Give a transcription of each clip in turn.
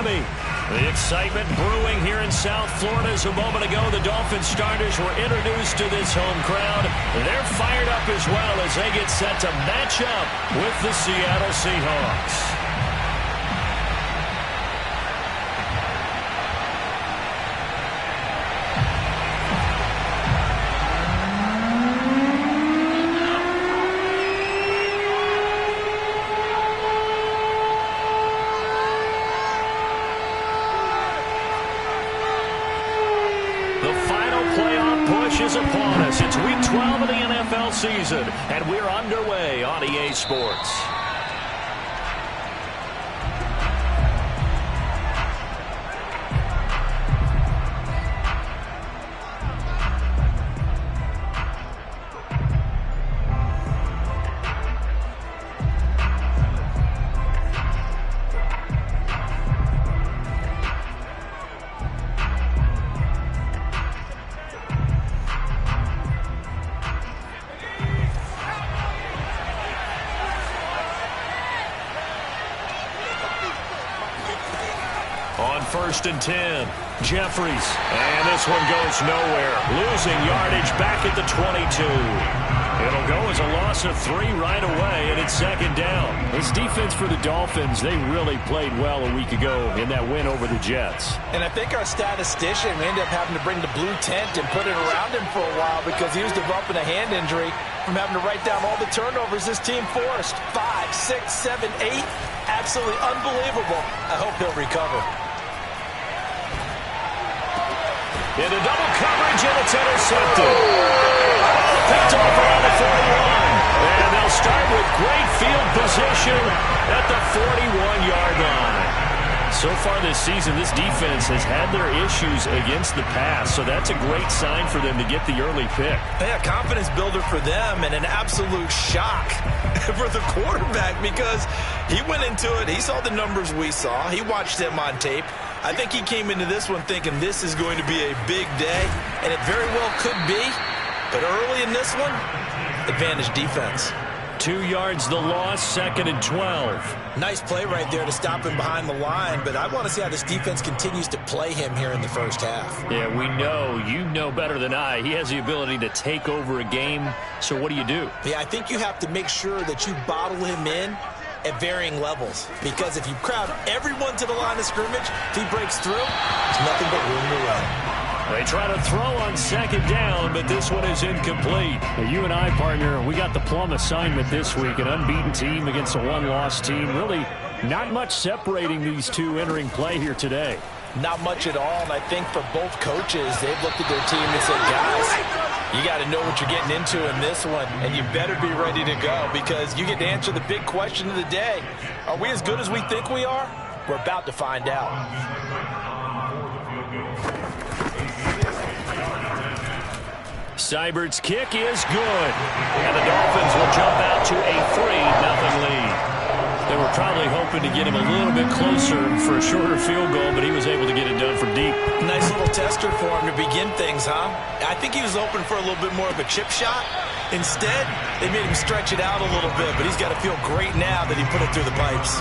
Miami. The excitement brewing here in South Florida as a moment ago the Dolphins starters were introduced to this home crowd. They're fired up as well as they get set to match up with the Seattle Seahawks. Is upon us. It's week 12 of the NFL season, and we're underway on EA Sports. First and 10. Jeffries. And this one goes nowhere. Losing yardage back at the 22. It'll go as a loss of 3 right away, and it's second down. This defense for the Dolphins, they really played well a week ago in that win over the Jets. And I think our statistician, we ended up having to bring the blue tent and put it around him for a while because he was developing a hand injury from having to write down all the turnovers this team forced. 5, 6, 7, 8. Absolutely unbelievable. I hope he'll recover. Into double coverage, and it's intercepted. Picked off around the 41. And they'll start with great field position at the 41-yard line. So far this season, this defense has had their issues against the pass, so that's a great sign for them to get the early pick. Yeah, confidence builder for them and an absolute shock for the quarterback because he went into it. He saw the numbers we saw. He watched them on tape. I think he came into this one thinking this is going to be a big day, and it very well could be. But early in this one, advantage defense. 2 yards the loss, second and 12. Nice play right there to stop him behind the line, but I want to see how this defense continues to play him here in the first half. Yeah, we know. You know better than I. He has the ability to take over a game, so what do you do? Yeah, I think you have to make sure that you bottle him in at varying levels, because if you crowd everyone to the line of scrimmage, if he breaks through, there's nothing but room to run. They try to throw on second down, but this one is incomplete. Now, you and I, partner, we got the plum assignment this week, an unbeaten team against a one-loss team. Really not much separating these two entering play here today. Not much at all, and I think for both coaches, they've looked at their team and said, guys, you got to know what you're getting into in this one, and you better be ready to go because you get to answer the big question of the day. Are we as good as we think we are? We're about to find out. Seibert's kick is good, and the Dolphins will jump out to a 3-0 lead. They were probably hoping to get him a little bit closer for a shorter field goal, but he was able to get it done from deep. Nice little tester for him to begin things, huh? I think he was hoping for a little bit more of a chip shot. Instead, they made him stretch it out a little bit, but he's got to feel great now that he put it through the pipes.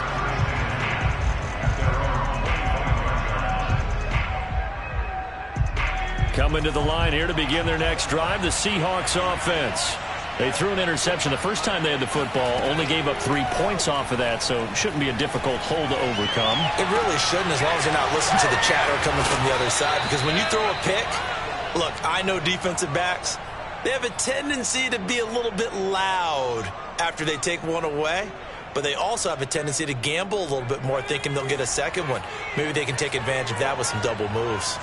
Coming to the line here to begin their next drive, the Seahawks offense. They threw an interception the first time they had the football, only gave up 3 points off of that, so it shouldn't be a difficult hole to overcome. It really shouldn't, as long as you're not listening to the chatter coming from the other side, because when you throw a pick, look, I know defensive backs, they have a tendency to be a little bit loud after they take one away, but they also have a tendency to gamble a little bit more, thinking they'll get a second one. Maybe they can take advantage of that with some double moves.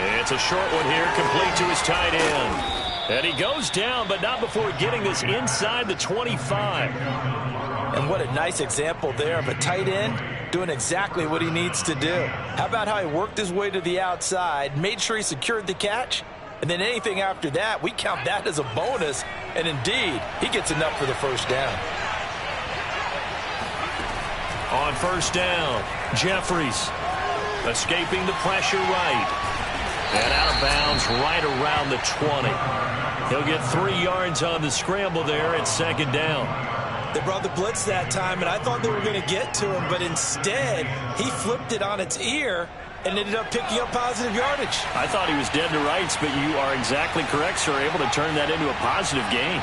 It's a short one here, complete to his tight end. And he goes down, but not before getting this inside the 25. And what a nice example there of a tight end doing exactly what he needs to do. How about how he worked his way to the outside, made sure he secured the catch, and then anything after that, we count that as a bonus. And indeed, he gets enough for the first down. On first down, Jeffries escaping the pressure right. And out of bounds right around the 20. He'll get 3 yards on the scramble there at second down. They brought the blitz that time, and I thought they were going to get to him, but instead, he flipped it on its ear and ended up picking up positive yardage. I thought he was dead to rights, but you are exactly correct, sir, able to turn that into a positive gain.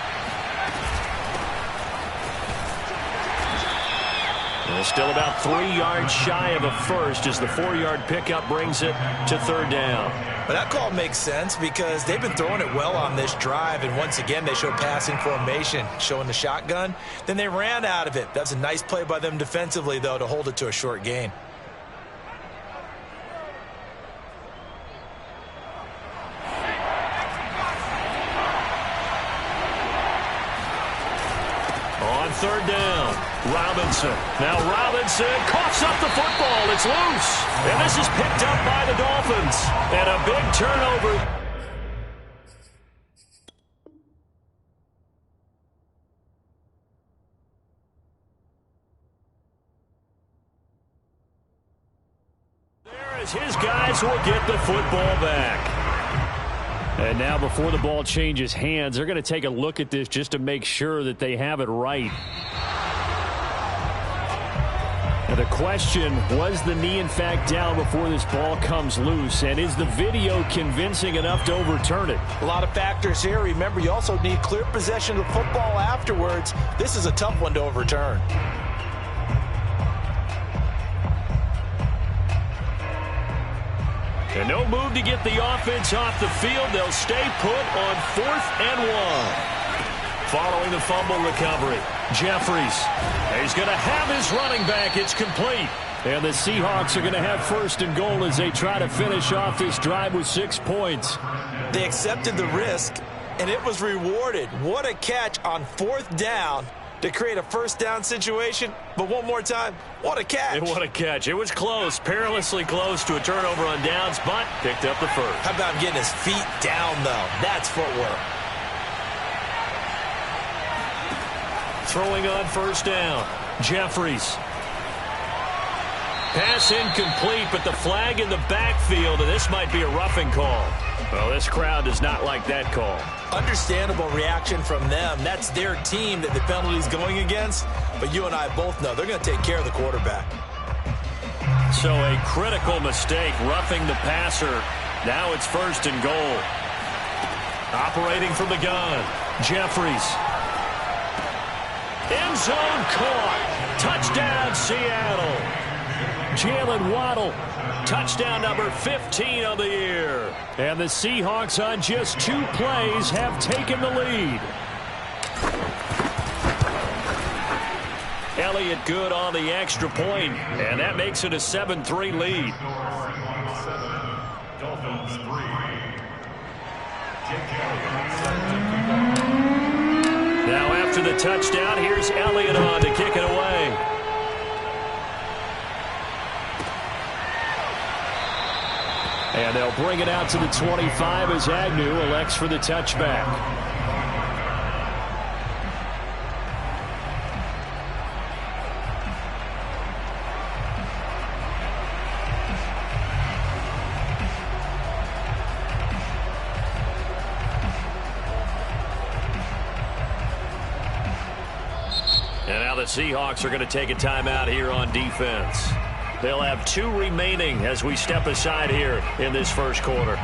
Well, still about 3 yards shy of a first as the 4-yard pickup brings it to 3rd down. But that call makes sense because they've been throwing it well on this drive, and once again they show passing formation, showing the shotgun. Then they ran out of it. That's a nice play by them defensively, though, to hold it to a short gain. On 3rd down, Robinson. Now Robinson coughs up the football. It's loose. And this is picked up by the Dolphins. And a big turnover. There is his guys will get the football back. And now before the ball changes hands, they're going to take a look at this just to make sure that they have it right. Now the question, was the knee in fact down before this ball comes loose? And is the video convincing enough to overturn it? A lot of factors here. Remember, you also need clear possession of the football afterwards. This is a tough one to overturn. And no move to get the offense off the field. They'll stay put on 4th and 1. Following the fumble recovery, Jeffries. He's going to have his running back. It's complete. And the Seahawks are going to have 1st and goal as they try to finish off this drive with 6 points. They accepted the risk, and it was rewarded. What a catch on 4th down to create a 1st down situation. But one more time, what a catch. And what a catch. It was close, perilously close to a turnover on downs, but picked up the 1st. How about getting his feet down, though? That's footwork. Throwing on 1st down, Jeffries. Pass incomplete, but the flag in the backfield, and this might be a roughing call. Well, this crowd does not like that call. Understandable reaction from them. That's their team that the penalty's going against. But you and I both know they're going to take care of the quarterback. So a critical mistake, roughing the passer. Now it's 1st and goal. Operating from the gun, Jeffries. End zone caught. Touchdown, Seattle. Jalen Waddle, touchdown number 15 on the year. And the Seahawks on just 2 plays have taken the lead. Elliott good on the extra point, and that makes it a 7-3 lead. Now after the touchdown, here's Elliott on to kick it away. And they'll bring it out to the 25 as Agnew elects for the touchback. And now the Seahawks are going to take a timeout here on defense. They'll have 2 remaining as we step aside here in this 1st quarter.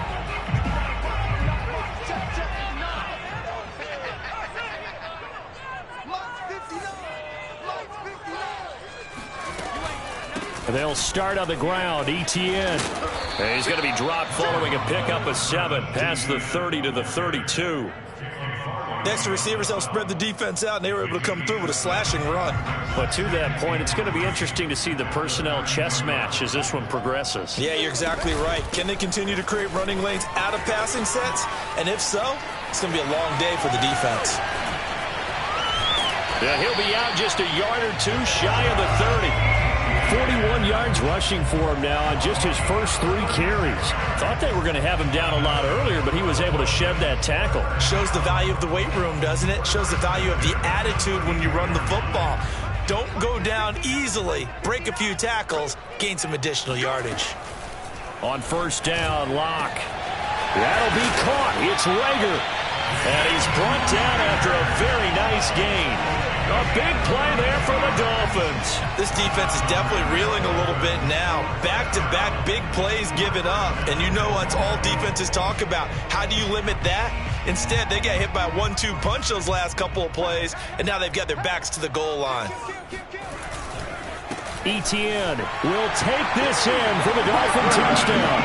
They'll start on the ground. Etienne. And he's going to be dropped following a pickup of 7 past the 30 to the 32. Next to receivers, they'll spread the defense out, and they were able to come through with a slashing run. But to that point, it's going to be interesting to see the personnel chess match as this one progresses. Yeah, you're exactly right. Can they continue to create running lanes out of passing sets? And if so, it's going to be a long day for the defense. Yeah, he'll be out just a yard or 2 shy of the 30. 41 yards rushing for him now on just his first 3 carries. Thought they were going to have him down a lot earlier, but he was able to shed that tackle. Shows the value of the weight room, doesn't it? Shows the value of the attitude when you run the football. Don't go down easily. Break a few tackles. Gain some additional yardage. On 1st down, Locke. That'll be caught. It's Rager. And he's brought down after a very nice gain. A big play there for the Dolphins. This defense is definitely reeling a little bit now. Back-to-back big plays given up. And you know what all defenses talk about. How do you limit that? Instead, they got hit by a 1-2 punch those last couple of plays, and now they've got their backs to the goal line. Etienne will take this in for the Dolphin touchdown.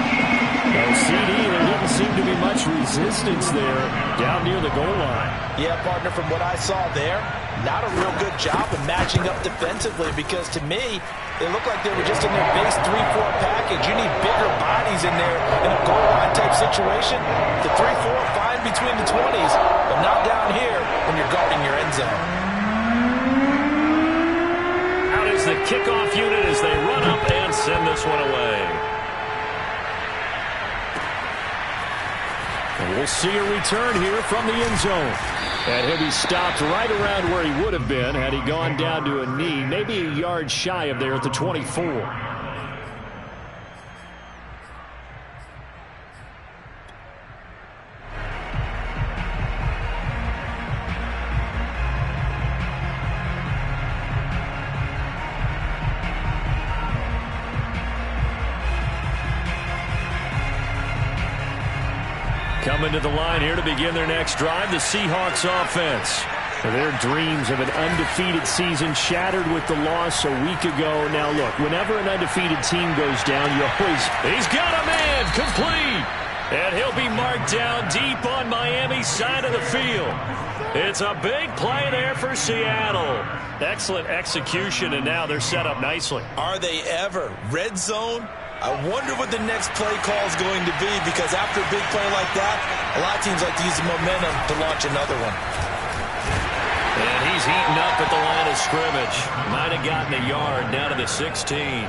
CD, there didn't seem to be much resistance there down near the goal line. Yeah, partner, from what I saw there, not a real good job of matching up defensively because to me, it looked like they were just in their base 3-4 package. You need bigger bodies in there in a goal line type situation. The 3-4, fine between the 20s, but not down here when you're guarding your end zone. Out is the kickoff unit as they run up and send this one away. And we'll see a return here from the end zone. And he'll be stopped right around where he would have been had he gone down to a knee, maybe a yard shy of there at the 24. Coming to the line here to begin their next drive, the Seahawks offense. Their dreams of an undefeated season shattered with the loss a week ago. Now, look, whenever an undefeated team goes down, you always... He's got a man complete! And he'll be marked down deep on Miami's side of the field. It's a big play there for Seattle. Excellent execution, and now they're set up nicely. Are they ever? Red zone? I wonder what the next play call is going to be because after a big play like that, a lot of teams like to use the momentum to launch another one. And he's heating up at the line of scrimmage. Might have gotten a yard down to the 16.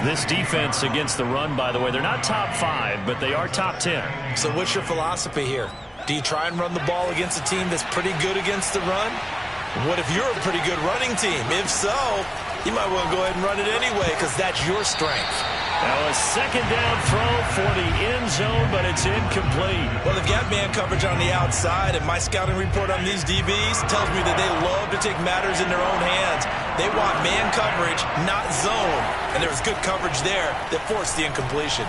This defense against the run, by the way, they're not top 5, but they are top 10. So what's your philosophy here? Do you try and run the ball against a team that's pretty good against the run? What if you're a pretty good running team? If so, you might want to go ahead and run it anyway because that's your strength. Now a second down throw for the end zone, but it's incomplete. Well, they've got man coverage on the outside, and my scouting report on these DBs tells me that they love to take matters in their own hands. They want man coverage, not zone, and there was good coverage there that forced the incompletion.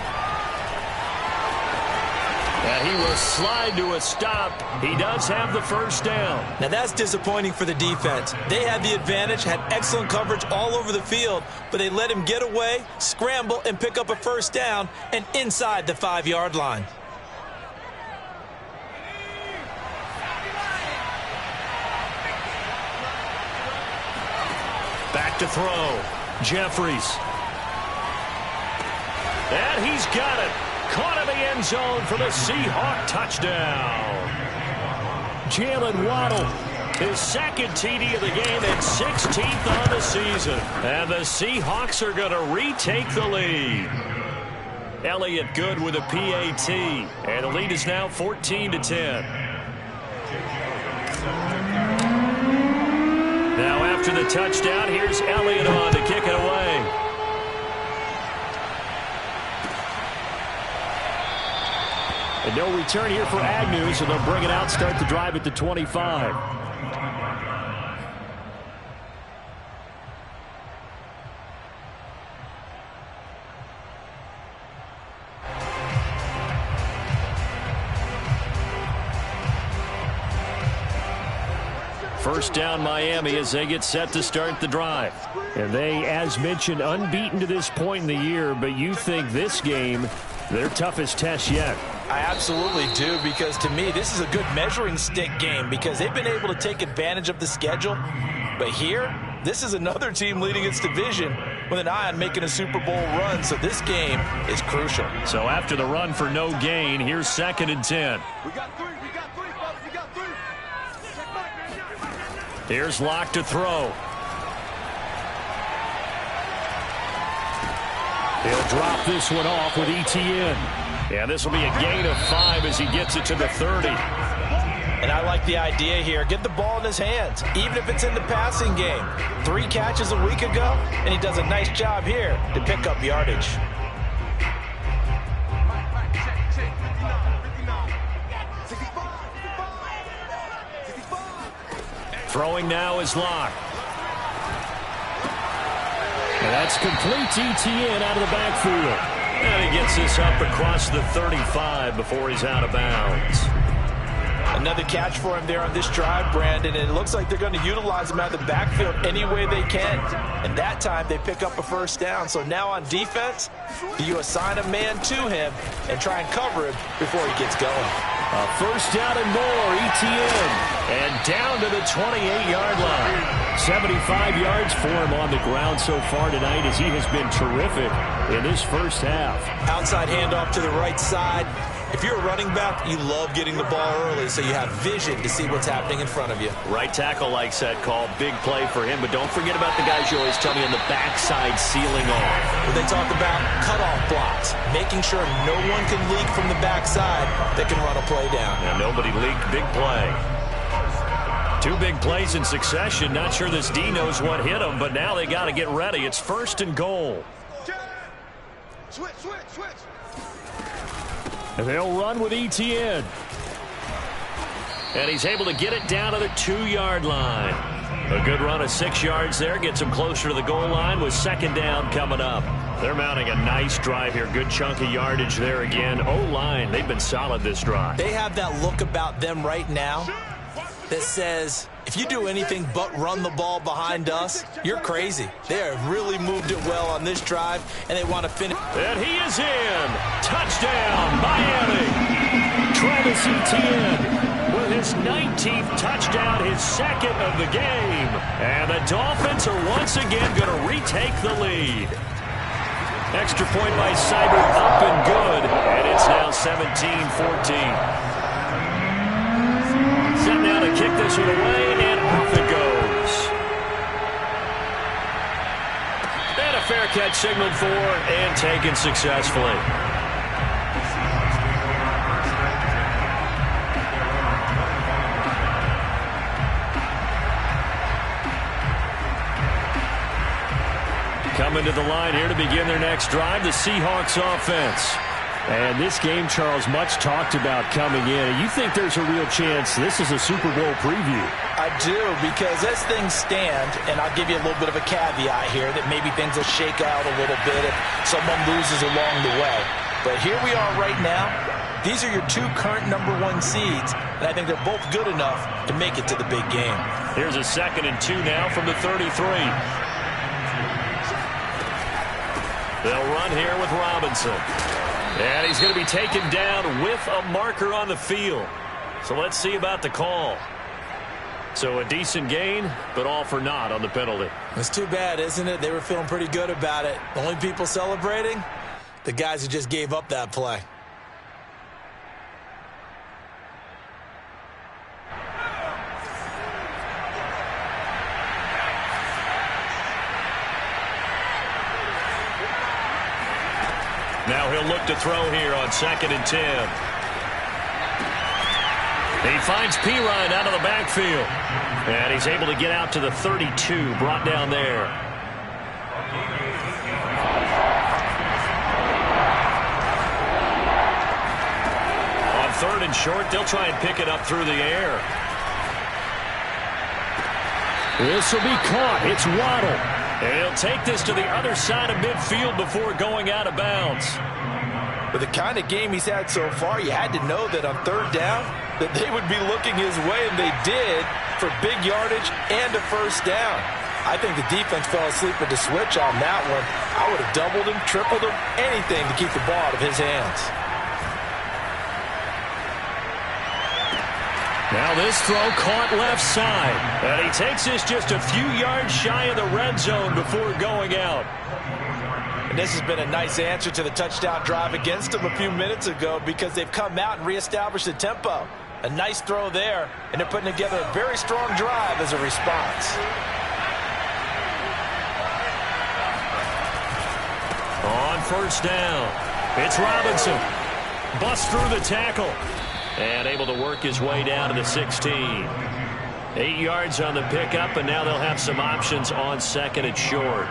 And he will slide to a stop. He does have the first down. Now that's disappointing for the defense. They had the advantage, had excellent coverage all over the field, but they let him get away, scramble, and pick up a first down and inside the 5-yard line. Back to throw. Jeffries. And he's got it. Caught in the end zone for the Seahawk touchdown. Jalen Waddle, his second TD of the game and 16th on the season. And the Seahawks are going to retake the lead. Elliott good with a PAT. And the lead is now 14-10. Now after the touchdown, here's Elliott on to kick it away. And no return here for Agnew, so they'll bring it out, start the drive at the 25. First down Miami as they get set to start the drive. And they, as mentioned, unbeaten to this point in the year, but you think this game, their toughest test yet. I absolutely do, because to me, this is a good measuring stick game because they've been able to take advantage of the schedule. But here, this is another team leading its division with an eye on making a Super Bowl run, so this game is crucial. So after the run for no gain, here's 2nd and 10. We got three, fellas, we got three. Here's Locke to throw. He'll drop this one off with Etienne. Yeah, this will be a gain of 5 as he gets it to the 30. And I like the idea here. Get the ball in his hands, even if it's in the passing game. 3 catches a week ago, and he does a nice job here to pick up yardage. Throwing now is Locke. And that's complete to Etienne out of the backfield. And he gets this up across the 35 before he's out of bounds. Another catch for him there on this drive, Brandon, and it looks like they're going to utilize him out of the backfield any way they can. And that time they pick up a first down. So now on defense, you assign a man to him and try and cover him before he gets going. A first down and more, Etienne. And down to the 28-yard line. 75 yards for him on the ground so far tonight as he has been terrific in this first half. Outside handoff to the right side. If you're a running back, you love getting the ball early so you have vision to see what's happening in front of you. Right tackle likes that call. Big play for him, but don't forget about the guys you always tell me on the backside sealing off. When they talk about cutoff blocks, making sure no one can leak from the backside that can run a play down. And nobody leaked. Big play. Two big plays in succession. Not sure this D knows what hit him, but now they got to get ready. It's first and goal. Switch. And they'll run with Etienne. And he's able to get it down to the 2-yard line. A good run of 6 yards there. Gets him closer to the goal line with second down coming up. They're mounting a nice drive here. Good chunk of yardage there again. O-line, they've been solid this drive. They have that look about them right now that says, if you do anything but run the ball behind us, you're crazy. They have really moved it well on this drive, and they want to finish. And he is in. Touchdown, Miami. Travis Etienne with his 19th touchdown, his second of the game. And the Dolphins are once again going to retake the lead. Extra point by Seibert up and good, and it's now 17-14. Set now to kick this one away, and off it goes. And a fair catch signaled for and taken successfully. Coming to the line here to begin their next drive, the Seahawks offense. And this game, Charles, much talked about coming in. And you think there's a real chance this is a Super Bowl preview? I do, because as things stand, and I'll give you a little bit of a caveat here, that maybe things will shake out a little bit if someone loses along the way. But here we are right now. These are your two current #1 seeds, and I think they're both good enough to make it to the big game. Here's a 2nd and 2 now from the 33. They'll run here with Robinson. And he's going to be taken down with a marker on the field. So let's see about the call. So a decent gain, but all for naught on the penalty. It's too bad, isn't it? They were feeling pretty good about it. The only people celebrating, the guys who just gave up that play. Now he'll look to throw here on 2nd and 10. He finds Pirine out of the backfield. And he's able to get out to the 32, brought down there. On 3rd and short, they'll try and pick it up through the air. This will be caught. It's Waddle. And he'll take this to the other side of midfield before going out of bounds. With the kind of game he's had so far, you had to know that on 3rd down that they would be looking his way, and they did, for big yardage and a first down. I think the defense fell asleep with the switch on that one. I would have doubled him, tripled him, anything to keep the ball out of his hands. Now this throw caught left side. And he takes this just a few yards shy of the red zone before going out. And this has been a nice answer to the touchdown drive against them a few minutes ago, because they've come out and reestablished the tempo. A nice throw there, and they're putting together a very strong drive as a response. On 1st down, it's Robinson. Busts through the tackle. And able to work his way down to the 16. 8 yards on the pickup, and now they'll have some options on 2nd and short.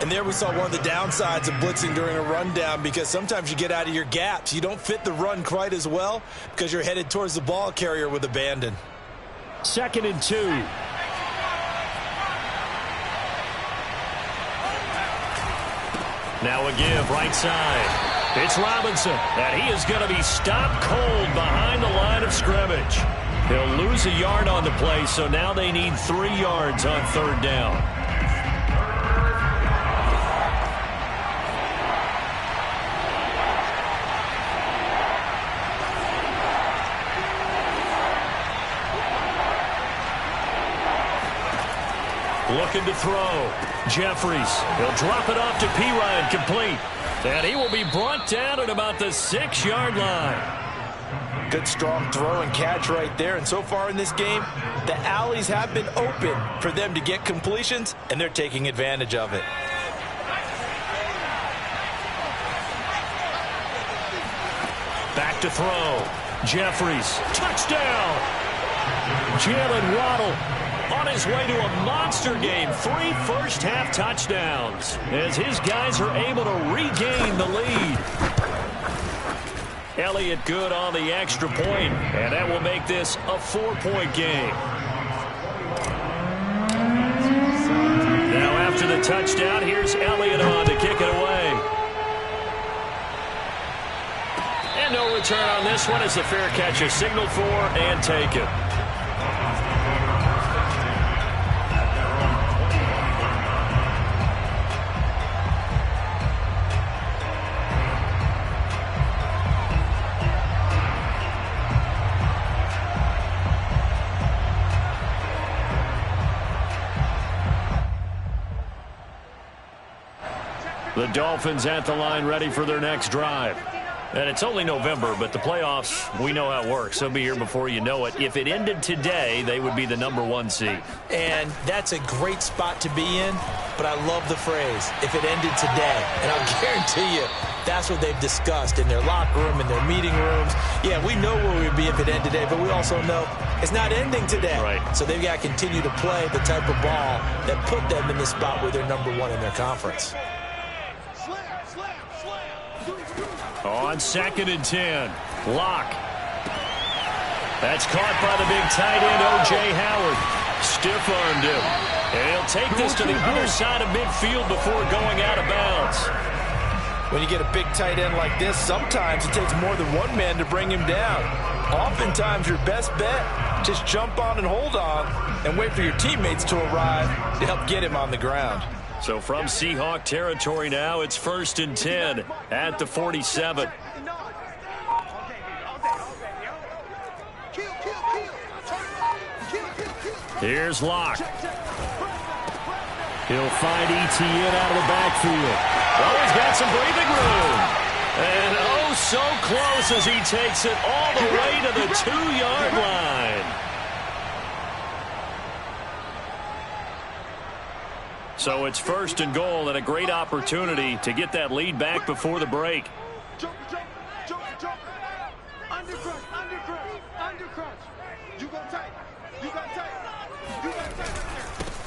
And there we saw one of the downsides of blitzing during a rundown, because sometimes you get out of your gaps. You don't fit the run quite as well because you're headed towards the ball carrier with abandon. 2nd and 2. Now a give right side. It's Robinson, and he is going to be stopped cold behind the line of scrimmage. He'll lose a yard on the play, so now they need 3 yards on 3rd down. Looking to throw. Jeffries. He'll drop it off to Perine, complete. And he will be brought down at about the 6-yard line. Good, strong throw and catch right there. And so far in this game, the alleys have been open for them to get completions, and they're taking advantage of it. Back to throw. Jeffries. Touchdown. Jalen Waddle on his way to a monster game. 3 first-half touchdowns as his guys are able to regain the lead. Elliott good on the extra point, and that will make this a 4-point game. Now after the touchdown, here's Elliott on to kick it away. And no return on this one as the fair catch is signaled for and taken. The Dolphins at the line ready for their next drive. And it's only November, but the playoffs, we know how it works. They'll be here before you know it. If it ended today, they would be the #1 seed. And that's a great spot to be in, but I love the phrase, if it ended today. And I'll guarantee you, that's what they've discussed in their locker room, in their meeting rooms. Yeah, we know where we'd be if it ended today, but we also know it's not ending today. Right. So they've got to continue to play the type of ball that put them in the spot where they're #1 in their conference. On 2nd and 10, Locke. That's caught by the big tight end, O.J. Howard. Stiff-armed him. And he'll take this to the other side of midfield before going out of bounds. When you get a big tight end like this, sometimes it takes more than one man to bring him down. Oftentimes, your best bet, just jump on and hold on and wait for your teammates to arrive to help get him on the ground. So from Seahawk territory now, it's 1st and 10 at the 47. Here's Locke. He'll find ETN out of the backfield. Oh, he's got some breathing room. And oh, so close as he takes it all the way to the 2-yard line. So it's 1st and goal and a great opportunity to get that lead back before the break. Jump. Undercrunch. You go tight.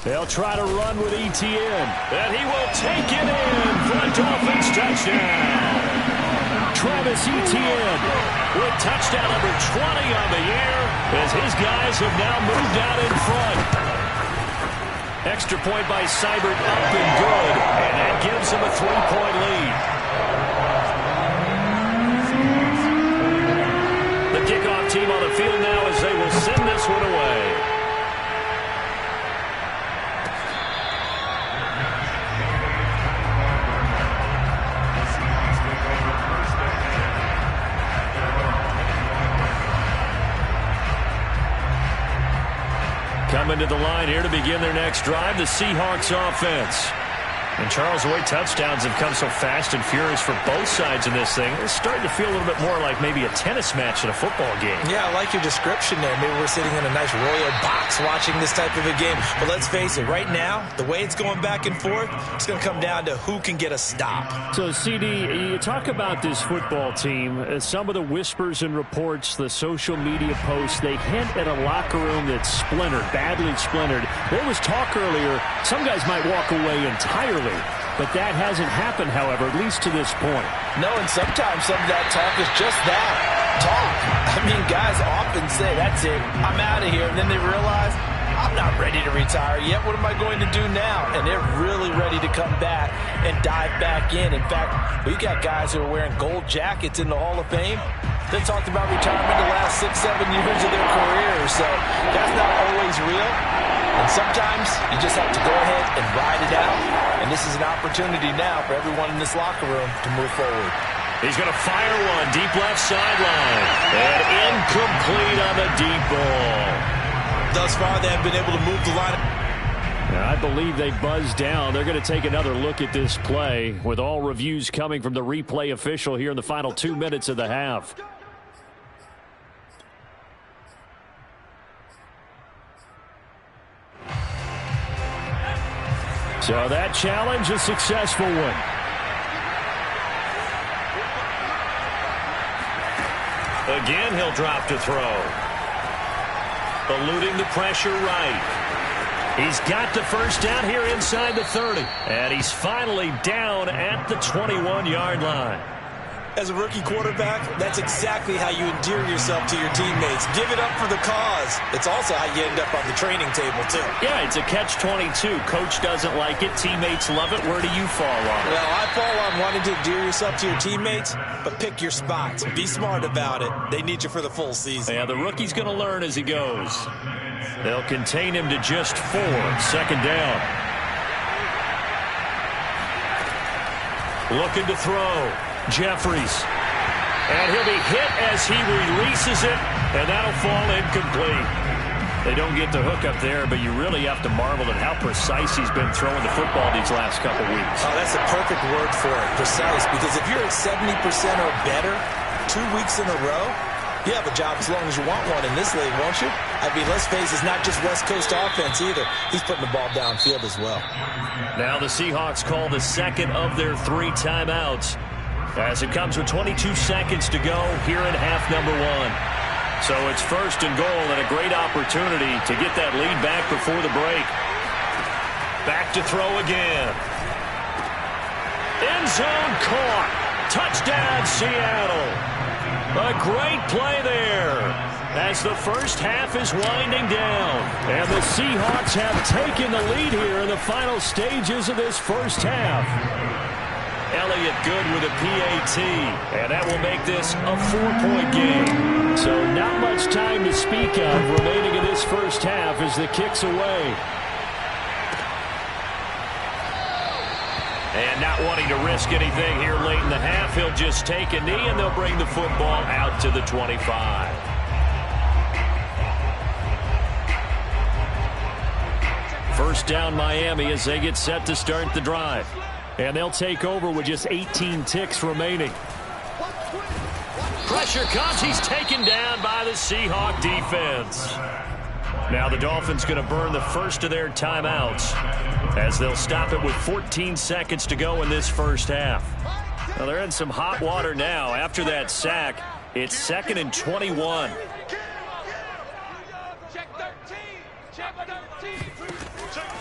They'll try to run with ETN. And he will take it in for a Dolphins touchdown. Travis Etienne with touchdown number 20 on the year as his guys have now moved out in front. Extra point by Seibert up and good, and that gives him a 3-point lead. The kickoff team on the field now as they will send this one away. Coming to the line here to begin their next drive, the Seahawks offense. And Charles, the way touchdowns have come so fast and furious for both sides in this thing, it's starting to feel a little bit more like maybe a tennis match in a football game. Yeah, I like your description there. Maybe we're sitting in a nice royal box watching this type of a game. But let's face it, right now, the way it's going back and forth, it's going to come down to who can get a stop. So, CD, you talk about this football team. Some of the whispers and reports, the social media posts, they hint at a locker room that's splintered, badly splintered. There was talk earlier, some guys might walk away entirely. But that hasn't happened, however, at least to this point. No, and sometimes some of that talk is just that, talk. I mean, guys often say, that's it, I'm out of here. And then they realize, I'm not ready to retire yet. What am I going to do now? And they're really ready to come back and dive back in. In fact, we got guys who are wearing gold jackets in the Hall of Fame that talked about retirement the last 6-7 years of their careers. So that's not always real. And sometimes you just have to go ahead and ride it out. And this is an opportunity now for everyone in this locker room to move forward. He's going to fire one deep left sideline. And incomplete on the deep ball. Thus far, they have been able to move the line. I believe they buzzed down. They're going to take another look at this play with all reviews coming from the replay official here in the final 2 minutes of the half. So that challenge, a successful one. Again, he'll drop to throw. Eluding the pressure right. He's got the first down here inside the 30. And he's finally down at the 21-yard line. As a rookie quarterback, that's exactly how you endear yourself to your teammates. Give it up for the cause. It's also how you end up on the training table, too. Yeah, it's a catch-22. Coach doesn't like it. Teammates love it. Where do you fall on it? Well, I fall on wanting to endear yourself to your teammates, but pick your spots. Be smart about it. They need you for the full season. Yeah, the rookie's going to learn as he goes. They'll contain him to just 4. Second down. Looking to throw. Jeffries. And he'll be hit as he releases it, and that'll fall incomplete. They don't get the hook up there, but you really have to marvel at how precise he's been throwing the football these last couple weeks. Oh, that's the perfect word for it, precise, because if you're at 70% or better 2 weeks in a row, you have a job as long as you want one in this league, won't you? I mean, let's face it, it's not just West Coast offense either. He's putting the ball downfield as well. Now the Seahawks call the second of their 3 timeouts, as it comes with 22 seconds to go here in half number 1. So it's first and goal and a great opportunity to get that lead back before the break. Back to throw again. End zone caught. Touchdown, Seattle. A great play there as the first half is winding down. And the Seahawks have taken the lead here in the final stages of this first half. Elliott good with a PAT, and that will make this a 4-point game. So not much time to speak of remaining in this first half as the kick's away. And not wanting to risk anything here late in the half, he'll just take a knee, and they'll bring the football out to the 25. First down Miami as they get set to start the drive. And they'll take over with just 18 ticks remaining. Pressure comes. He's taken down by the Seahawk defense. Now the Dolphins going to burn the first of their timeouts as they'll stop it with 14 seconds to go in this first half. Well, they're in some hot water now. After that sack, it's 2nd and 21.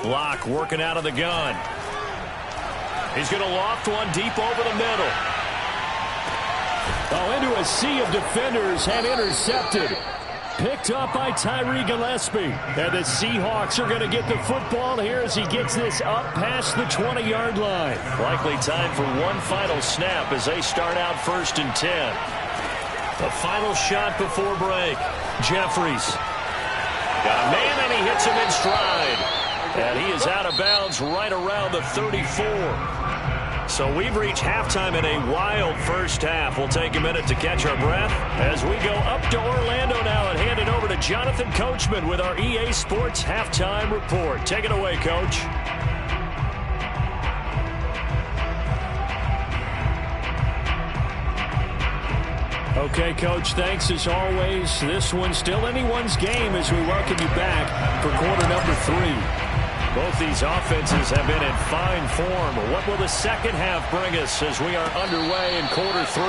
Locke working out of the gun. He's going to loft one deep over the middle. Oh, into a sea of defenders and intercepted. Picked up by Tyree Gillespie. And the Seahawks are going to get the football here as he gets this up past the 20-yard line. Likely time for one final snap as they start out 1st and 10. The final shot before break. Jeffries. Got a man and he hits him in stride. And he is out of bounds right around the 34. So we've reached halftime in a wild first half. We'll take a minute to catch our breath as we go up to Orlando now and hand it over to Jonathan Coachman with our EA Sports Halftime Report. Take it away, Coach. Okay, Coach, thanks as always. This one's still anyone's game as we welcome you back for quarter number 3. Both these offenses have been in fine form. What will the second half bring us as we are underway in quarter 3?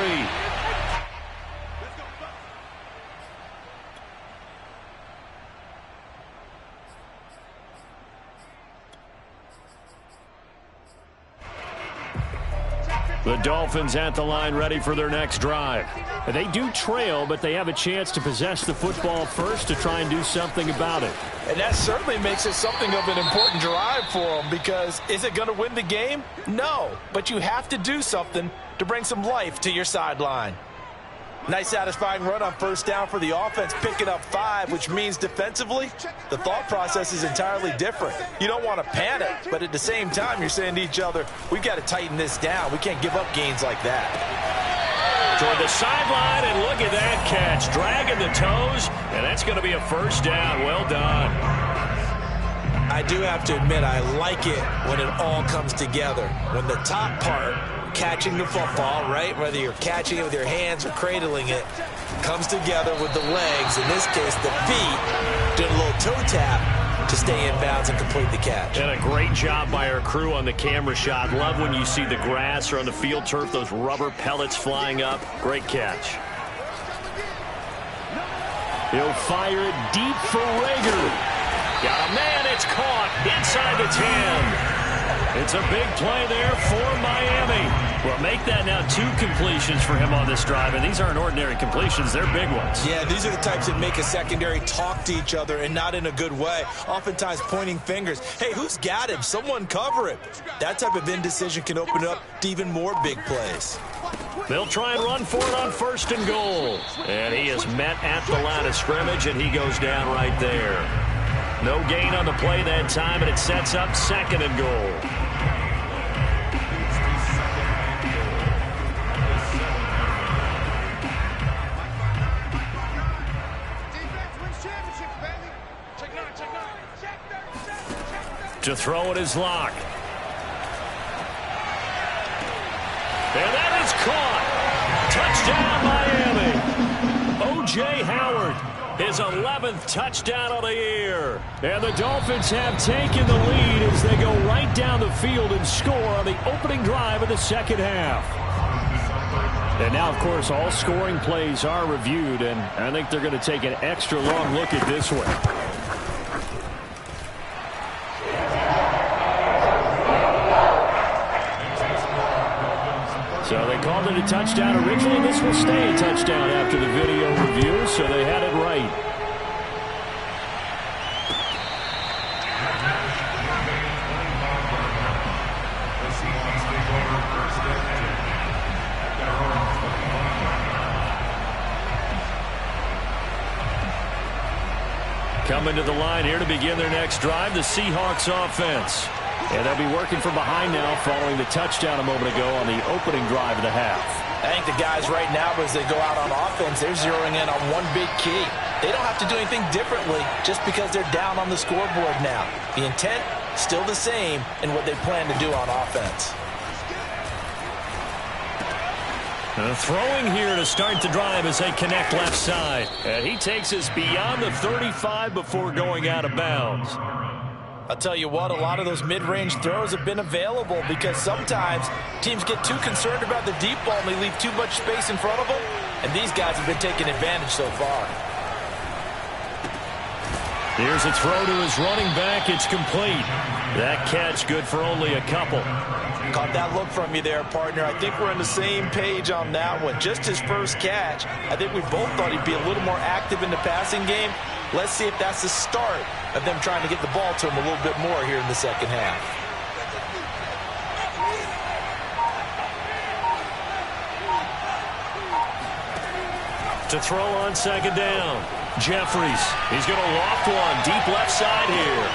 The Dolphins at the line ready for their next drive. They do trail, but they have a chance to possess the football first to try and do something about it. And that certainly makes it something of an important drive for them, because is it going to win the game? No, but you have to do something to bring some life to your sideline. Nice satisfying run on first down for the offense, picking up 5, which means defensively, the thought process is entirely different. You don't want to panic, but at the same time, you're saying to each other, we've got to tighten this down. We can't give up gains like that. Toward the sideline, and look at that catch. Dragging the toes, and that's going to be a first down. Well done. I do have to admit, I like it when it all comes together. When the top part, catching the football, right, whether you're catching it with your hands or cradling it, comes together with the legs, in this case the feet, doing a little toe tap to stay in bounds and complete the catch. And a great job by our crew on the camera shot. Love when you see the grass or on the field turf, those rubber pellets flying up. Great catch. He'll fire it deep for Rager. Got a man, it's caught inside the 10. It's a big play there for Miami. Well, make that now 2 completions for him on this drive, and these aren't ordinary completions. They're big ones. Yeah, these are the types that make a secondary talk to each other, and not in a good way. Oftentimes pointing fingers. Hey, who's got him? Someone cover him. That type of indecision can open up to even more big plays. They'll try and run for it on first and goal. And he is met at the line of scrimmage, and he goes down right there. No gain on the play that time, and it sets up second and goal. To throw it is Locke. And that is caught. Touchdown, Miami. O.J. Howard, his 11th touchdown of the year. And the Dolphins have taken the lead as they go right down the field and score on the opening drive of the second half. And now, of course, all scoring plays are reviewed, and I think they're going to take an extra long look at this one. So they called it a touchdown originally. This will stay a touchdown after the video review, so they had it right. Coming to the line here to begin their next drive, the Seahawks offense. And they'll be working from behind now following the touchdown a moment ago on the opening drive of the half. I think the guys right now, as they go out on offense, they're zeroing in on one big key. They don't have to do anything differently just because they're down on the scoreboard now. The intent, still the same in what they plan to do on offense. Throwing here to start the drive as they connect left side. And he takes us beyond the 35 before going out of bounds. I'll tell you what, a lot of those mid-range throws have been available because sometimes teams get too concerned about the deep ball and they leave too much space in front of them, and these guys have been taking advantage so far. Here's a throw to his running back. It's complete. That catch good for only a couple. Caught that look from you there, partner. I think we're on the same page on that one. Just his first catch. I think we both thought he'd be a little more active in the passing game. Let's see if that's the start of them trying to get the ball to him a little bit more here in the second half. To throw on second down. Jeffries, he's going to loft one deep left side here.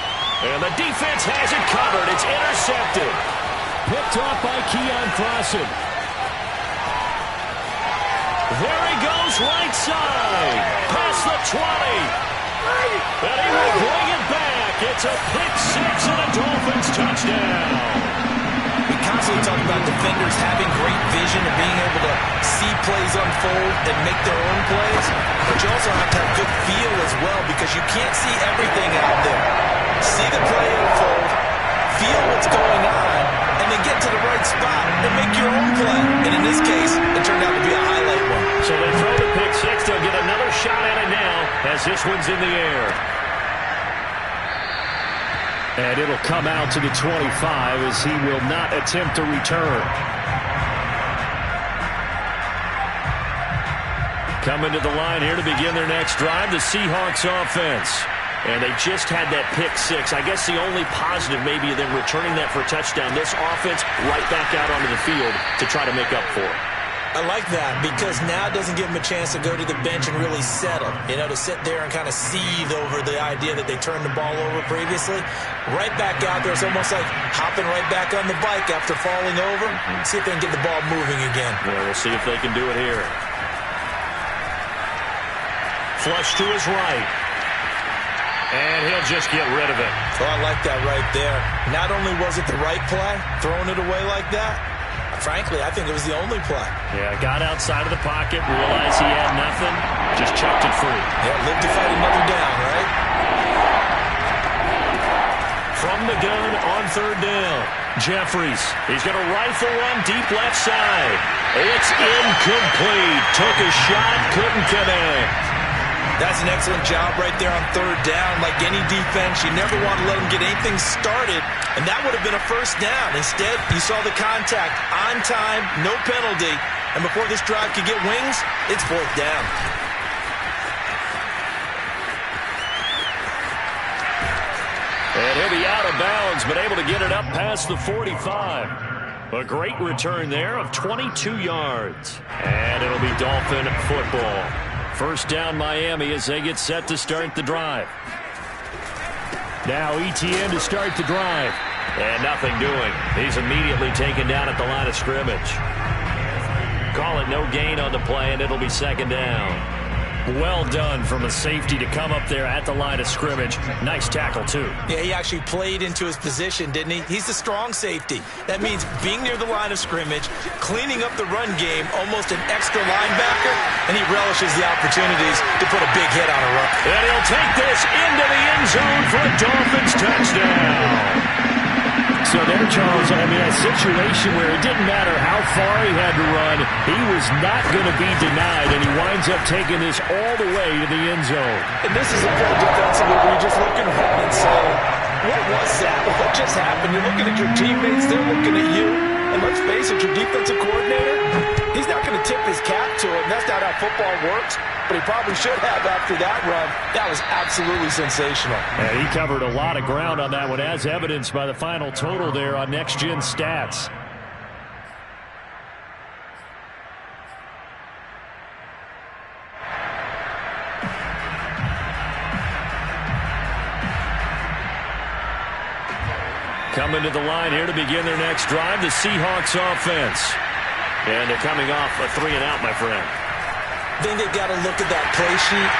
And the defense has it covered. It's intercepted. Picked off by Keon Crossen. There he goes right side. Past the 20. And he will bring it back. It's a pick six and a Dolphins touchdown. We constantly talk about defenders having great vision and being able to see plays unfold and make their own plays. But you also have to have good feel as well because you can't see everything out there. See the play unfold, feel what's going on, and then get to the right spot and make your own play. And in this case, it turned out to be a highlight one. So they throw the pick six. They'll get another shot at it now as this one's in the air. And it'll come out to the 25 as he will not attempt to return. Coming to the line here to begin their next drive, the Seahawks offense. And they just had that pick six. I guess the only positive maybe of them returning that for a touchdown. This offense right back out onto the field to try to make up for it. I like that because now it doesn't give them a chance to go to the bench and really settle. You know, to sit there and kind of seethe over the idea that they turned the ball over previously. Right back out there. It's almost like hopping right back on the bike after falling over. See if they can get the ball moving again. Yeah, we'll see if they can do it here. Flush to his right. And he'll just get rid of it. So I like that right there. Not only was it the right play, throwing it away like that, frankly, I think it was the only play. Yeah, got outside of the pocket, realized he had nothing, just chucked it free. Yeah, live to fight another down, right? From the gun on third down, Jeffries. He's going to rifle one deep left side. It's incomplete. Took a shot, couldn't connect. That's an excellent job right there on third down. Like any defense, you never want to let them get anything started, and that would have been a first down. Instead, you saw the contact on time, no penalty, and before this drive could get wings, it's fourth down. And he'll be out of bounds, but able to get it up past the 45. A great return there of 22 yards. And it'll be Dolphin football. First down Miami as they get set to start the drive. Now ETN to start the drive. And nothing doing. He's immediately taken down at the line of scrimmage. Call it no gain on the play, and it'll be second down. Well done from a safety to come up there at the line of scrimmage. Nice tackle, too. Yeah, he actually played into his position, didn't he? He's the strong safety. That means being near the line of scrimmage, cleaning up the run game, almost an extra linebacker, and he relishes the opportunities to put a big hit on a run. And he'll take this into the end zone for a Dolphins touchdown. So there, Charles, I mean, a situation where it didn't matter how far he had to run, he was not going to be denied, and he winds up taking this all the way to the end zone. And this is a play defensively where you're just looking around and saying, what was that? What just happened? You're looking at your teammates, they're looking at you. And let's face it, your defensive coordinator, he's not going to tip his cap to it. That's not how football works. But he probably should have after that run. That was absolutely sensational. And he covered a lot of ground on that one, as evidenced by the final total there on Next Gen Stats. Coming to the line here to begin their next drive, the Seahawks offense. And they're coming off a 3-and-out, my friend. I think they've got to look at that play sheet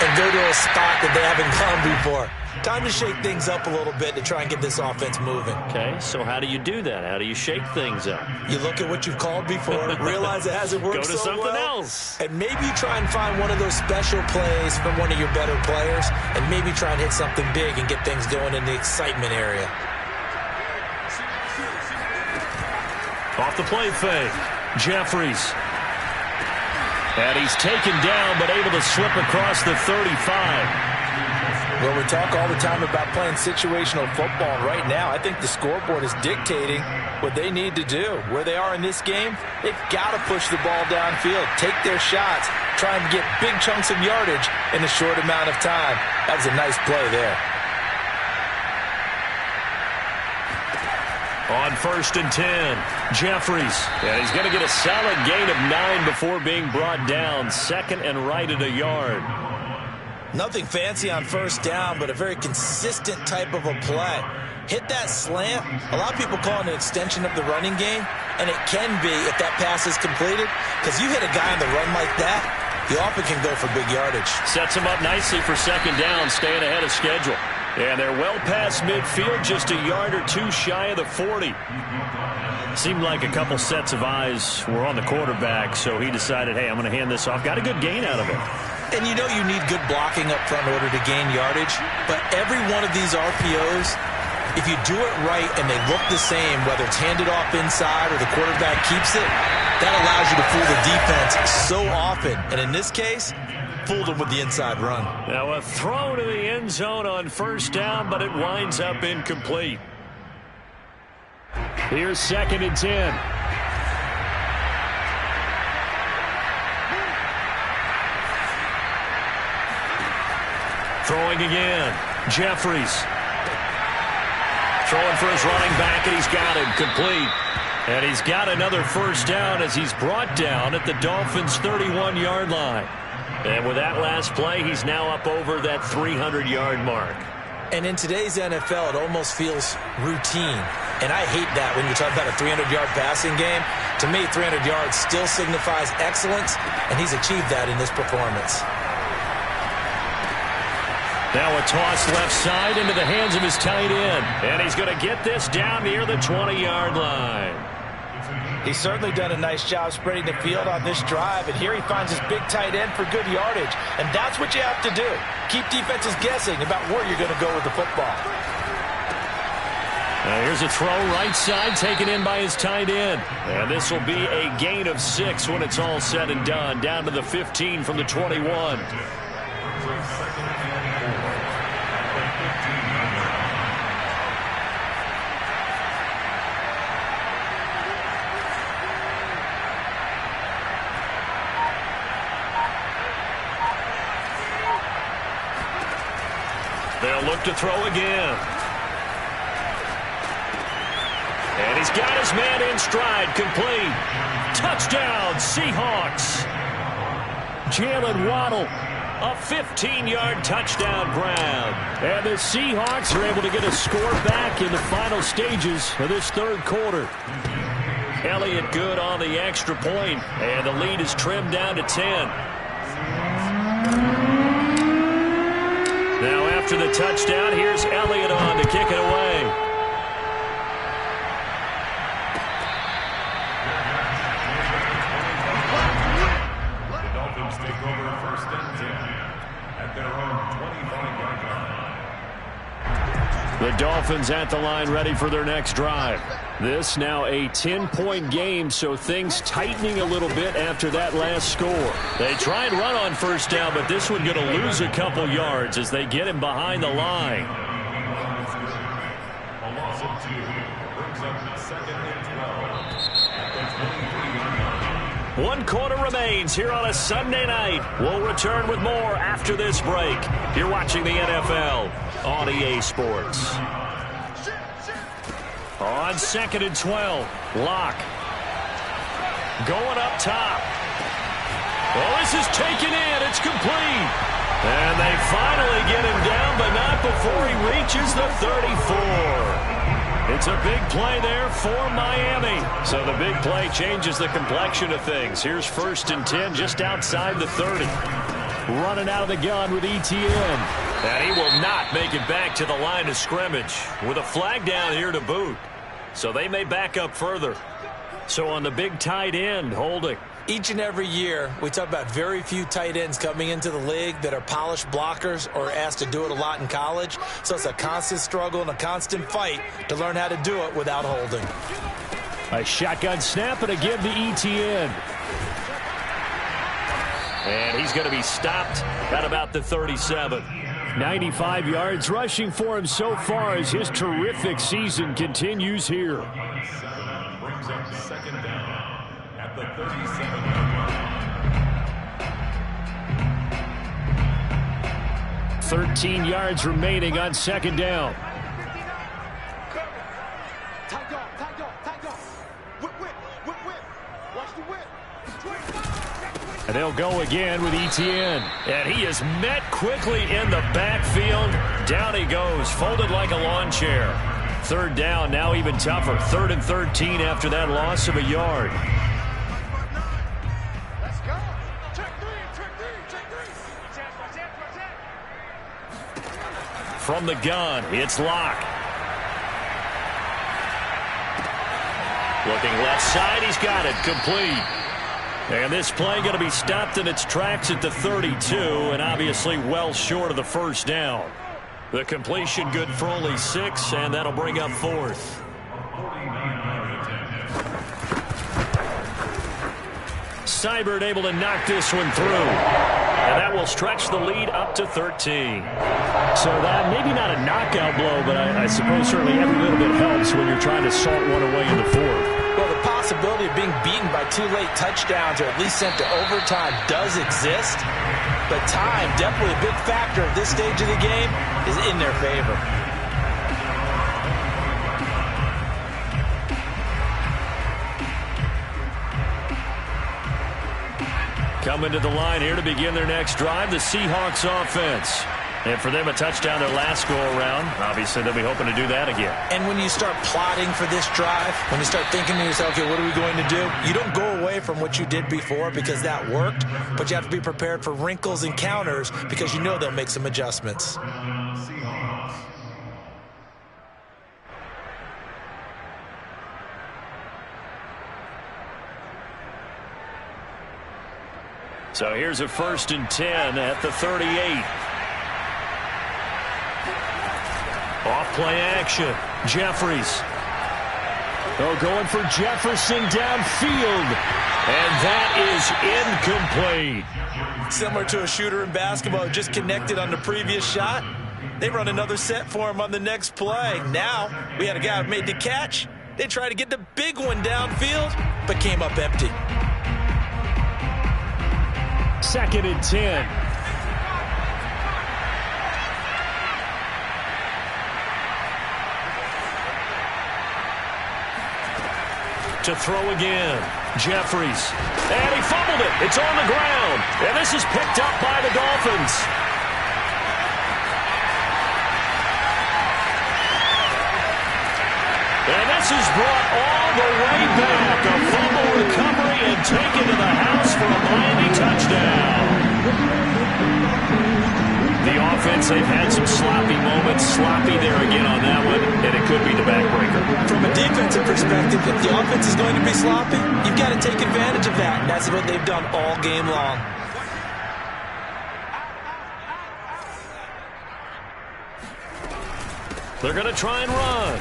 and go to a spot that they haven't gone before. Time to shake things up a little bit to try and get this offense moving. Okay, so how do you do that? How do you shake things up? You look at what you've called before, realize it hasn't worked so well. Go to something else. And maybe you try and find one of those special plays from one of your better players, and maybe try and hit something big and get things going in the excitement area. Off the play fake, Jeffries. And he's taken down, but able to slip across the 35. Well, we talk all the time about playing situational football. Right now, I think the scoreboard is dictating what they need to do. Where they are in this game, they've got to push the ball downfield, take their shots, try and get big chunks of yardage in a short amount of time. That was a nice play there. On 1st and 10, Jeffries. And he's going to get a solid gain of 9 before being brought down. Second and right at a yard. Nothing fancy on first down, but a very consistent type of a play. Hit that slant. A lot of people call it an extension of the running game, and it can be if that pass is completed, because you hit a guy on the run like that, you often can go for big yardage. Sets him up nicely for second down, staying ahead of schedule. And they're well past midfield, just a yard or two shy of the 40. Seemed like a couple sets of eyes were on the quarterback, so he decided, hey, I'm going to hand this off. Got a good gain out of it. And you know you need good blocking up front in order to gain yardage, but every one of these RPOs, if you do it right and they look the same, whether it's handed off inside or the quarterback keeps it, that allows you to fool the defense so often. And in this case, fooled them with the inside run. Now a throw to the end zone on first down, but it winds up incomplete. Here's 2nd and 10. Throwing again. Jeffries. Throwing for his running back, and he's got him complete. And he's got another first down as he's brought down at the Dolphins' 31-yard line. And with that last play, he's now up over that 300-yard mark. And in today's NFL, it almost feels routine. And I hate that when you talk about a 300-yard passing game. To me, 300 yards still signifies excellence, and he's achieved that in this performance. Now a toss left side into the hands of his tight end. And he's going to get this down near the 20-yard line. He's certainly done a nice job spreading the field on this drive, and here he finds his big tight end for good yardage. And that's what you have to do. Keep defenses guessing about where you're going to go with the football. Here's a throw right side taken in by his tight end. And this will be a gain of 6 when it's all said and done. Down to the 15 from the 21. They'll look to throw again. And he's got his man in stride, complete. Touchdown, Seahawks. Jalen Waddle, a 15-yard touchdown grab. And the Seahawks are able to get a score back in the final stages of this third quarter. Elliott good on the extra point, and the lead is trimmed down to 10. Now after the touchdown, here's Elliott on to kick it away. The Dolphins take over first and 10 at their own 25-yard line. The Dolphins at the line ready for their next drive. This now a 10-point game, so things tightening a little bit after that last score. They try and run on first down, but this one going to lose a couple yards as they get him behind the line. A loss of 2 brings up second and 12 at the 23-yard line. 1 quarter remains here on a Sunday night. We'll return with more after this break. You're watching the NFL on EA Sports. On 2nd and 12, Locke. Going up top. Well, this is taken in. It's complete. And they finally get him down, but not before he reaches the 34. It's a big play there for Miami. So the big play changes the complexion of things. Here's 1st and 10 just outside the 30. Running out of the gun with ETN. And he will not make it back to the line of scrimmage with a flag down here to boot. So they may back up further. So on the big tight end, Holding. Each and every year, we talk about very few tight ends coming into the league that are polished blockers or asked to do it a lot in college. So it's a constant struggle and a constant fight to learn how to do it without holding. A shotgun snap and a give to ETN. And he's going to be stopped at about the 37. 95 yards rushing for him so far as his terrific season continues here. 7 brings up second down at the 37-yard line. 13 yards remaining on 2nd down. Tight dog. Whip. Watch the whip. And they'll go again with ETN. And he is met quickly in the backfield. Down he goes, folded like a lawn chair. 3rd down, now even tougher. 3rd and 13 after that loss of a yard. Let's go. Check three. From the gun, it's Locke. Looking left side, he's got it, complete. And this play going to be stopped in its tracks at the 32, and obviously well short of the 1st down. The completion good for only 6, and that'll bring up 4th. Seibert able to knock this one through. And that will stretch the lead up to 13. So that maybe not a knockout blow, but I suppose certainly every little bit helps when you're trying to salt one away in the 4th. Well, the possibility of being beaten by 2 late touchdowns or at least sent to overtime does exist. but time, definitely a big factor at this stage of the game, is in their favor. Coming to the line here to begin their next drive, the Seahawks offense. And for them, a touchdown their last go-around. Obviously, they'll be hoping to do that again. And when you start plotting for this drive, when you start thinking to yourself, okay, what are we going to do? You don't go away from what you did before because that worked, but you have to be prepared for wrinkles and counters because you know they'll make some adjustments. Seahawks. So here's a 1st and 10 at the 38. Off play action. Jeffries. Oh, going for Jefferson downfield. And that is incomplete. Similar to a shooter in basketball who just connected on the previous shot. They run another set for him on the next play. Now, we had a guy who made the catch. They tried to get the big one downfield, but came up empty. 2nd and 10. To throw again. Jeffries. And he fumbled it. It's on the ground. And this is picked up by the Dolphins. And this is brought all the way back. A fumble recovery and taken to the house for a Miami touchdown. The offense, they've had some sloppy moments. Sloppy there again on that one, and it could be the backbreaker. From a defensive perspective, if the offense is going to be sloppy, you've got to take advantage of that. And that's what they've done all game long. They're going to try and run.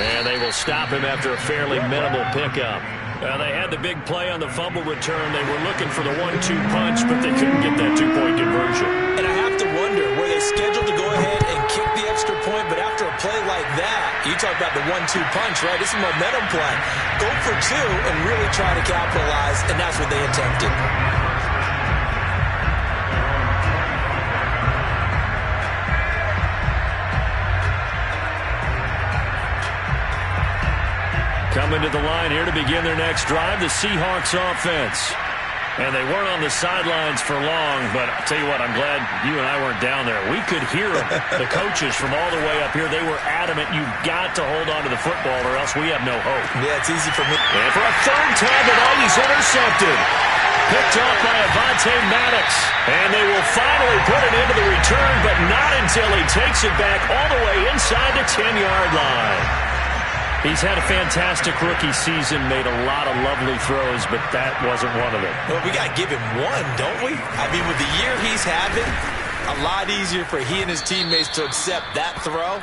And they will stop him after a fairly minimal pickup. They had the big play on the fumble return. They were looking for the 1-2 punch, but they couldn't get that two-point conversion. And I have to wonder, were they scheduled to go ahead and kick the extra point, but after a play like that, you talk about the 1-2 punch, right? This is a momentum play. Go for two and really try to capitalize, and that's what they attempted. Coming to the line here to begin their next drive, the Seahawks offense. And they weren't on the sidelines for long, but I'll tell you what, I'm glad you and I weren't down there. We could hear them, the coaches from all the way up here. They were adamant, you've got to hold on to the football or else we have no hope. Yeah, it's easy for me. And for a third time tonight, he's intercepted. Picked off by Avonte Maddox. And they will finally put it into the return, but not until he takes it back all the way inside the 10-yard line. He's had a fantastic rookie season, made a lot of lovely throws, but that wasn't one of them. Well, we got to give him one, don't we? I mean, with the year he's having, a lot easier for he and his teammates to accept that throw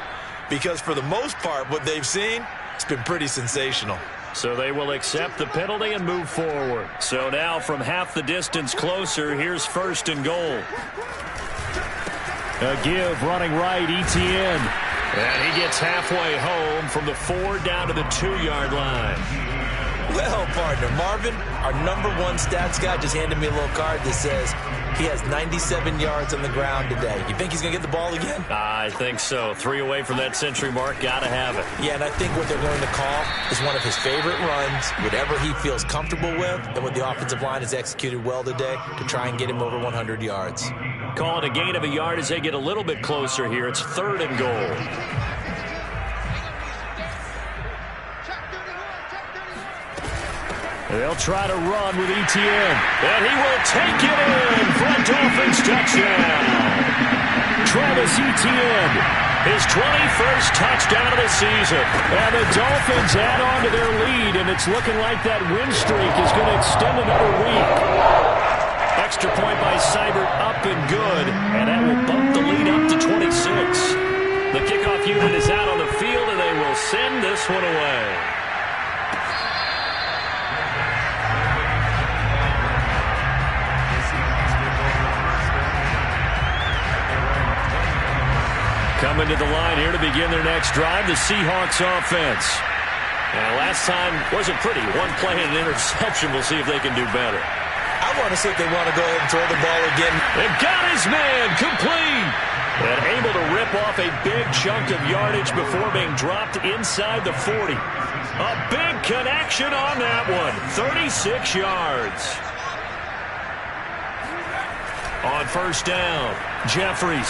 because for the most part, what they've seen, it's been pretty sensational. So they will accept the penalty and move forward. So now from half the distance closer, here's 1st and goal. A give running right, Etienne. And he gets halfway home from the 4 down to the 2-yard line. Well, partner, Marvin, our #1 stats guy just handed me a little card that says he has 97 yards on the ground today. You think he's going to get the ball again? I think so. 3 away from that century mark. Got to have it. Yeah, and I think what they're going to call is one of his favorite runs, whatever he feels comfortable with, and what the offensive line has executed well today to try and get him over 100 yards. Call it a gain of a yard as they get a little bit closer here. It's 3rd and goal. They'll try to run with Etienne. And he will take it in for a Dolphins touchdown. Travis Etienne, his 21st touchdown of the season. And the Dolphins add on to their lead, and it's looking like that win streak is going to extend another week. Extra point by Seibert, up and good. And that will bump the lead up to 26. The kickoff unit is out on the field, and they will send this one away. Coming to the line here to begin their next drive, the Seahawks offense. And last time wasn't pretty. One play and an interception. We'll see if they can do better. I I want to see if they want to go ahead and throw the ball again. And got his man complete. And able to rip off a big chunk of yardage before being dropped inside the 40. A big connection on that one. 36 yards. On first down, Jeffries.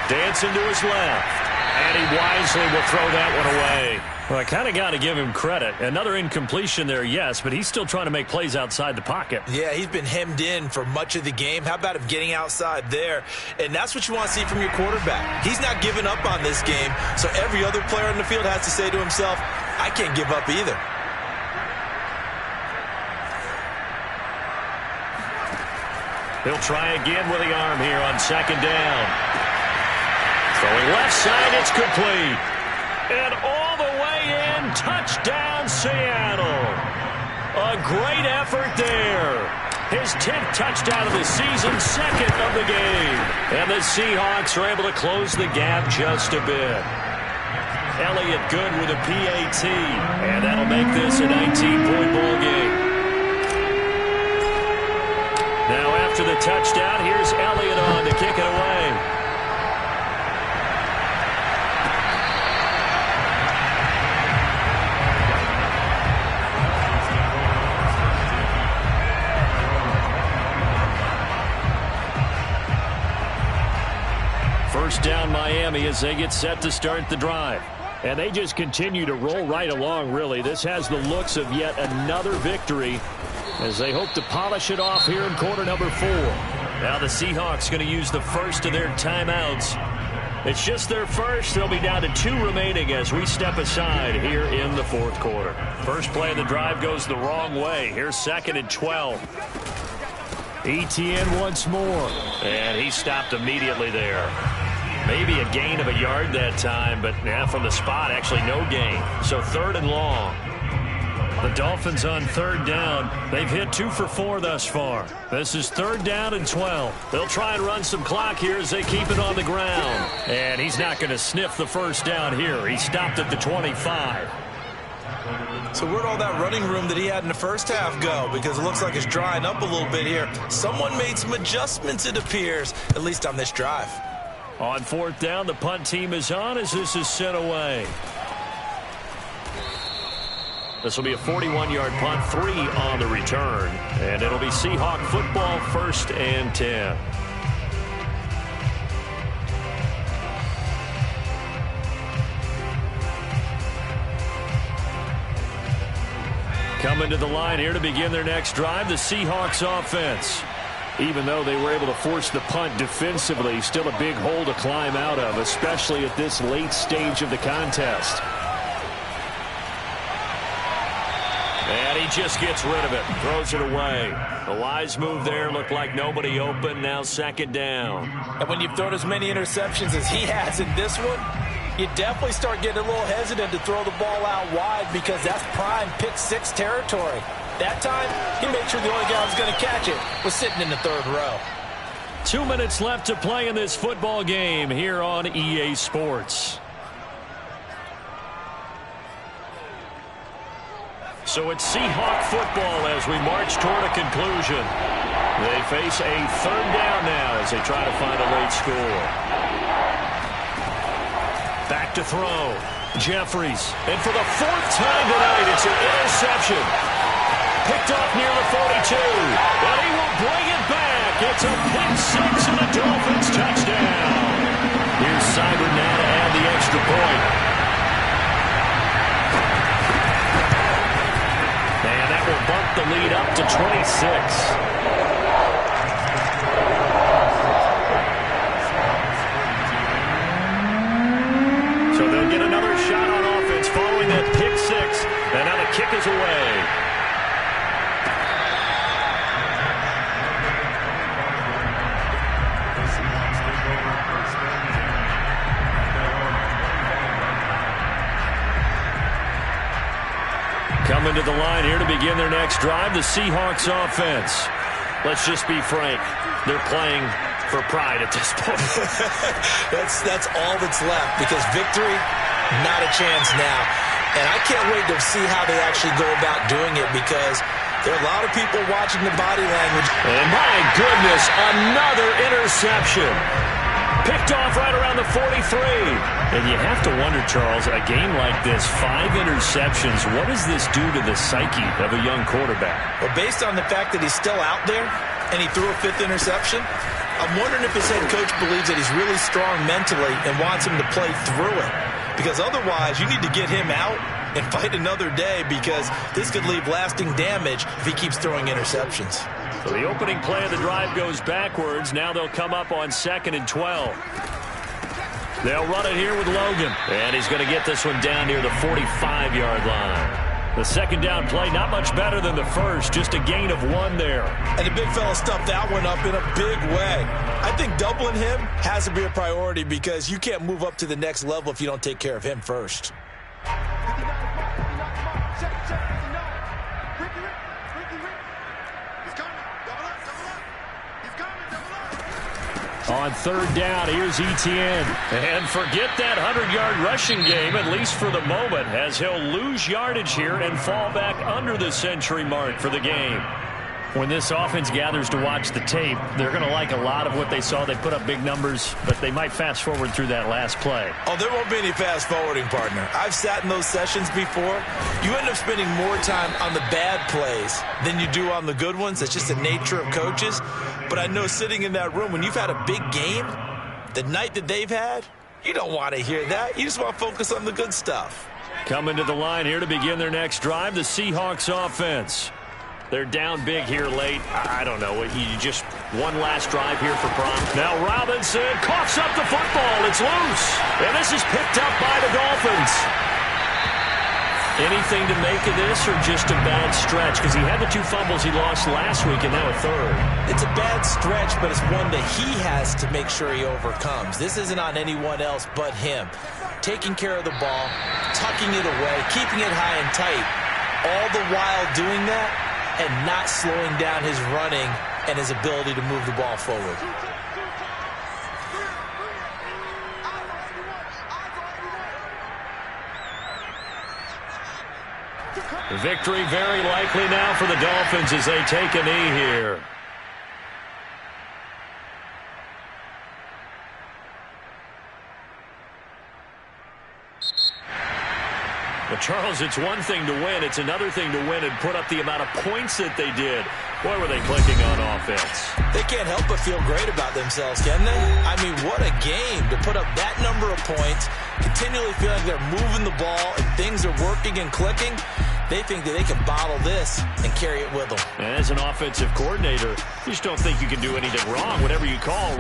Dancing to his left. And he wisely will throw that one away. Well, I kind of got to give him credit. Another incompletion there, yes, but he's still trying to make plays outside the pocket. Yeah, he's been hemmed in for much of the game. How about him getting outside there? And that's what you want to see from your quarterback. He's not giving up on this game, so every other player in the field has to say to himself, I can't give up either. He'll try again with the arm here on second down. Throwing left side, it's complete. And all the way in, touchdown Seattle. A great effort there. His 10th touchdown of the season, second of the game. And the Seahawks are able to close the gap just a bit. Elliott good with a PAT. And that'll make this a 19-point ball game. Now after the touchdown, here's Elliott on to kick it away. First down Miami as they get set to start the drive. And they just continue to roll right along, really. This has the looks of yet another victory as they hope to polish it off here in quarter number 4. Now the Seahawks going to use the first of their timeouts. It's just their first. They'll be down to 2 remaining as we step aside here in the fourth quarter. First play of the drive goes the wrong way. Here's 2nd and 12. Etienne once more. And he stopped immediately there. Maybe a gain of a yard that time, but from the spot, actually no gain. So 3rd and long. The Dolphins on 3rd down. They've hit 2 for 4 thus far. This is 3rd down and 12. They'll try and run some clock here as they keep it on the ground. And he's not going to sniff the first down here. He stopped at the 25. So where'd all that running room that he had in the first half go? Because it looks like it's drying up a little bit here. Someone made some adjustments, it appears, at least on this drive. On 4th down, the punt team is on as this is sent away. This will be a 41-yard punt, 3 on the return. And it'll be Seahawk football, 1st and 10. Coming to the line here to begin their next drive, the Seahawks offense. Even though they were able to force the punt defensively, still a big hole to climb out of, especially at this late stage of the contest. And he just gets rid of it, throws it away. A wise move there, looked like nobody open, now 2nd down. And when you've thrown as many interceptions as he has in this one, you definitely start getting a little hesitant to throw the ball out wide because that's prime pick-6 territory. That time, he made sure the only guy who was going to catch it was sitting in the 3rd row. 2 minutes left to play in this football game here on EA Sports. So it's Seahawk football as we march toward a conclusion. They face a 3rd down now as they try to find a late score. Back to throw. Jeffries. And for the 4th time tonight, it's an interception. Picked off near the 42. And he will bring it back. It's a pick-6 and the Dolphins touchdown. Here's Seibert now to add the extra point. And that will bump the lead up to 26. So they'll get another shot on offense following that pick-6. And now the kick is away. Coming to the line here to begin their next drive, the Seahawks offense. Let's just be frank. They're playing for pride at this point. That's all that's left because victory, not a chance now. And I can't wait to see how they actually go about doing it because There are a lot of people watching the body language. And my goodness, another interception. Picked off right around the 43. And you have to wonder, Charles, a game like this, 5 interceptions, what does this do to the psyche of a young quarterback? Well, based on the fact that he's still out there and he threw a 5th interception, I'm wondering if his head coach believes that he's really strong mentally and wants him to play through it. Because otherwise, you need to get him out and fight another day, because this could leave lasting damage if he keeps throwing interceptions. So the opening play of the drive goes backwards. Now they'll come up on 2nd and 12. They'll run it here with Logan. And he's going to get this one down near the 45-yard line. The second down play, not much better than the first, just a gain of 1 there. And the big fella stuffed that one up in a big way. I think doubling him has to be a priority, because you can't move up to the next level if you don't take care of him first. On 3rd down, here's Etienne. And forget that 100-yard rushing game, at least for the moment, as he'll lose yardage here and fall back under the century mark for the game. When this offense gathers to watch the tape, they're going to like a lot of what they saw. They put up big numbers, but they might fast forward through that last play. Oh, there won't be any fast forwarding, partner. I've sat in those sessions before. You end up spending more time on the bad plays than you do on the good ones. That's just the nature of coaches. But I know sitting in that room, when you've had a big game, the night that they've had, you don't want to hear that. You just want to focus on the good stuff. Coming to the line here to begin their next drive, the Seahawks offense. They're down big here late. I don't know. Just one last drive here for Bron. Now Robinson coughs up the football. It's loose. And this is picked up by the Dolphins. Anything to make of this, or just a bad stretch? Because he had the 2 fumbles he lost last week and now a 3rd. It's a bad stretch, but it's one that he has to make sure he overcomes. This isn't on anyone else but him. Taking care of the ball, tucking it away, keeping it high and tight, all the while doing that and not slowing down his running and his ability to move the ball forward. The victory very likely now for the Dolphins as they take a knee here. But, Charles, it's one thing to win. It's another thing to win and put up the amount of points that they did. Boy, were they clicking on offense. They can't help but feel great about themselves, can they? I mean, what a game to put up that number of points, continually feeling they're moving the ball and things are working and clicking. They think that they can bottle this and carry it with them. And as an offensive coordinator, you just don't think you can do anything wrong. Whatever you call